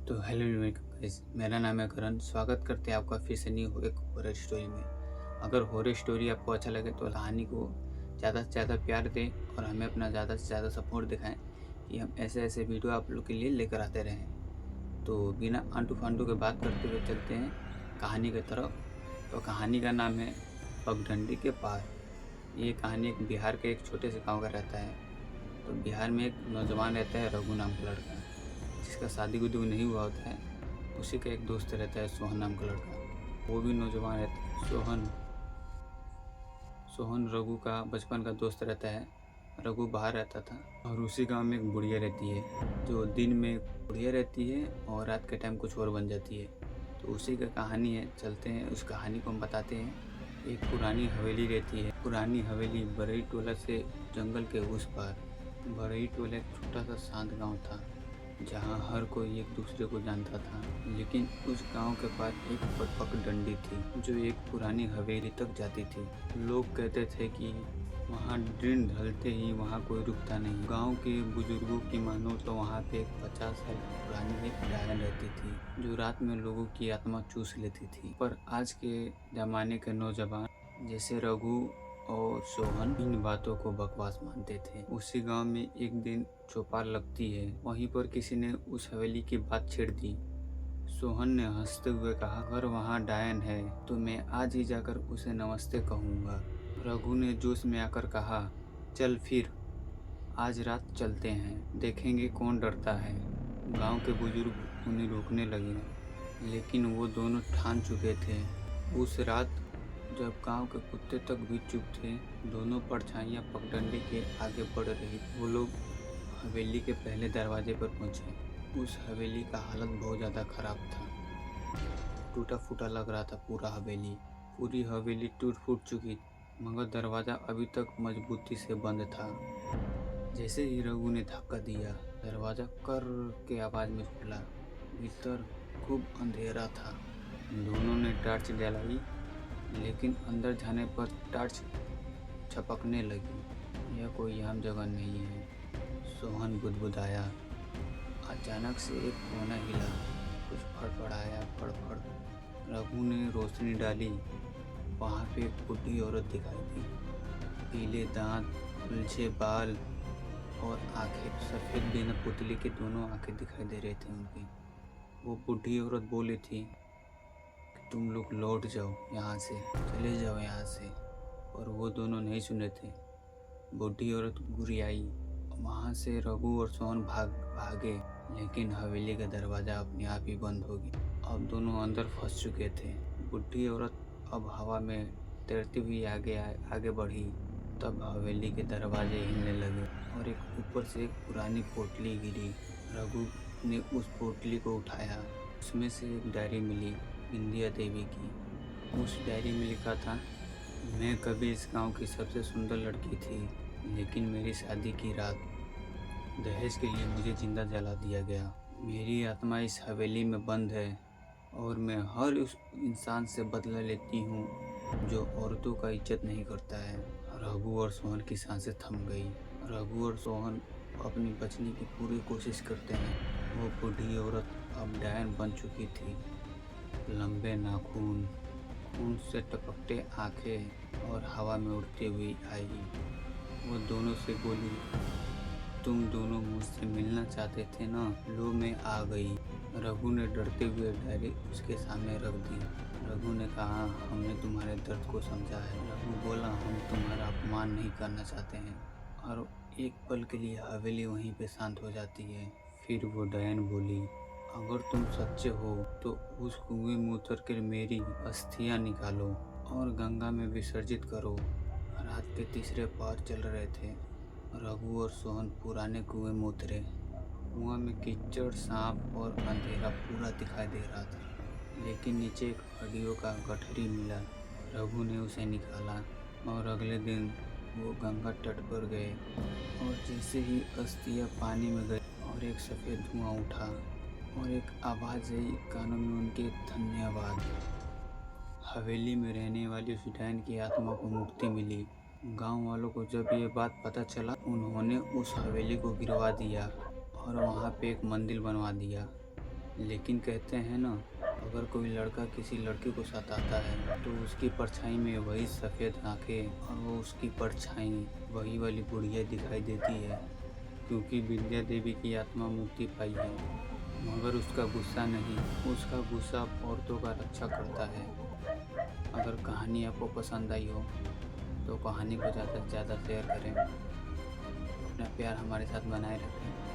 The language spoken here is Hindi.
तो हेलो एवरीवन गाइस, मेरा नाम है करण। स्वागत करते हैं आपका फिर से न्यू एक हॉरर स्टोरी में। अगर हॉरर स्टोरी आपको अच्छा लगे तो कहानी को ज़्यादा से ज़्यादा प्यार दें और हमें अपना ज़्यादा से ज़्यादा सपोर्ट दिखाएं कि हम ऐसे ऐसे वीडियो आप लोग के लिए लेकर आते रहें। तो बिना आंटू फांटू के बात करते हुए चलते हैं कहानी की तरफ। तो कहानी का नाम है पगडंडी के पार। ये कहानी एक बिहार के एक छोटे से गाँव का रहता है। तो बिहार में एक नौजवान रहता है, रघु नाम का लड़का, जिसका शादी गुदी नहीं हुआ होता है। उसी का एक दोस्त रहता है, सोहन नाम का लड़का। वो भी नौजवान रहता है। सोहन रघु का बचपन का दोस्त रहता है। रघु बाहर रहता था और उसी गांव में एक बुढ़िया रहती है, जो दिन में बुढ़िया रहती है और रात के टाइम कुछ और बन जाती है। तो उसी का कहानी है। चलते हैं, उस कहानी को हम बताते हैं। एक पुरानी हवेली रहती है। पुरानी हवेली बरई टोला से जंगल के उस पार। बरई टोला एक छोटा सा शांत गांव था, जहां हर कोई एक दूसरे को जानता था। लेकिन उस गांव के पास एक पगडंडी थी, जो एक पुरानी हवेली तक जाती थी। लोग कहते थे कि वहां दिन ढलते ही वहां कोई रुकता नहीं। गांव के बुजुर्गों की मानो तो वहां पे एक 50 साल पुरानी एक डायन रहती थी, जो रात में लोगों की आत्मा चूस लेती थी। पर आज के जमाने के नौजवान जैसे रघु और सोहन इन बातों को बकवास मानते थे। उसी गांव में एक दिन चौपाल लगती है। वहीं पर किसी ने उस हवेली की बात छेड़ दी। सोहन ने हंसते हुए कहा, अगर वहाँ डायन है तो मैं आज ही जाकर उसे नमस्ते कहूँगा। रघु ने जोश में आकर कहा, चल फिर आज रात चलते हैं, देखेंगे कौन डरता है। गांव के बुजुर्ग उन्हें रोकने लगे, लेकिन वो दोनों ठान चुके थे। उस रात जब गांव के कुत्ते तक भी चुप थे, दोनों परछाइयां पगडंडी के आगे बढ़ रही। वो लोग हवेली के पहले दरवाजे पर पहुंचे। उस हवेली का हालत बहुत ज़्यादा खराब था। टूटा फूटा लग रहा था पूरी हवेली टूट फूट चुकी, मगर दरवाज़ा अभी तक मजबूती से बंद था। जैसे ही रघु ने धक्का दिया, दरवाज़ा कर के आवाज़ में खुला। भीतर खूब अंधेरा था। दोनों ने टॉर्च जलाई, लेकिन अंदर जाने पर टॉर्च छपकने लगी। यह कोई आम जगह नहीं है, सोहन बुदबुदाया। अचानक से एक कोना हिला, कुछ फड़फड़ाया, फड़फड़। रघु ने रोशनी डाली। वहाँ पे एक बुढ़ी औरत दिखाई दी। पीले दांत, उलझे बाल और आंखें सफ़ेद बिना पुतली के दोनों आंखें दिखाई दे रहे थे उनकी। वो बुढ़ी औरत बोली थी, तुम लोग लौट जाओ यहाँ से, चले जाओ यहाँ से। और वो दोनों नहीं सुने थे। बूढ़ी औरत गुर्राई। वहाँ से रघु और सोहन भागे, लेकिन हवेली का दरवाज़ा अपने आप ही बंद हो गया। अब दोनों अंदर फंस चुके थे। बूढ़ी औरत अब हवा में तैरती हुई आगे बढ़ी। तब हवेली के दरवाजे हिलने लगे और एक ऊपर से एक पुरानी पोटली गिरी। रघु ने उस पोटली को उठाया। उसमें से एक डायरी मिली, बिंदिया देवी की। उस डायरी में लिखा था, मैं कभी इस गांव की सबसे सुंदर लड़की थी, लेकिन मेरी शादी की रात दहेज के लिए मुझे जिंदा जला दिया गया। मेरी आत्मा इस हवेली में बंद है और मैं हर उस इंसान से बदला लेती हूँ जो औरतों का इज्जत नहीं करता है। रघु और सोहन की सांसें थम गई। रघु और सोहन अपनी बचने की पूरी कोशिश करते हैं। वो बूढ़ी औरत अब डायन बन चुकी थी। लंबे नाखून, खून से टपकते आंखें और हवा में उड़ती हुई आई। वो दोनों से बोली, तुम दोनों मुझसे मिलना चाहते थे ना, लो मैं आ गई। रघु ने डरते हुए डायरी उसके सामने रख दी। रघु ने कहा, हमने तुम्हारे दर्द को समझा है। रघु बोला, हम तुम्हारा अपमान नहीं करना चाहते हैं। और एक पल के लिए हवेली वहीं पे शांत हो जाती है। फिर वो डायन बोली, अगर तुम सच्चे हो तो उस कुएं में उतर कर मेरी अस्थियां निकालो और गंगा में विसर्जित करो। रात के तीसरे पहर चल रहे थे। रघु और सोहन पुराने कुएं में उतरे। कुआं में कीचड़, सांप और अंधेरा पूरा दिखाई दे रहा था, लेकिन नीचे एक हड्डियों का गठरी मिला। रघु ने उसे निकाला और अगले दिन वो गंगा तट पर गए। और जैसे ही अस्थियां पानी में गई और एक सफ़ेद धुआं उठा और एक आवाज़ आई कानों में उनके, धन्यवाद। हवेली में रहने वाली उस डायन की आत्मा को मुक्ति मिली। गांव वालों को जब ये बात पता चला, उन्होंने उस हवेली को गिरवा दिया और वहाँ पे एक मंदिर बनवा दिया। लेकिन कहते हैं ना, अगर कोई लड़का किसी लड़की को सताता है तो उसकी परछाई में वही सफ़ेद आंखें और वो उसकी परछाई वही वाली बुढ़िया दिखाई देती है, क्योंकि विद्या देवी की आत्मा मुक्ति पाई है। मगर उसका गुस्सा नहीं, उसका गुस्सा औरतों का रक्षा करता है। अगर कहानी आपको पसंद आई हो तो कहानी को ज़्यादा से ज़्यादा शेयर करें, अपना प्यार हमारे साथ बनाए रखें।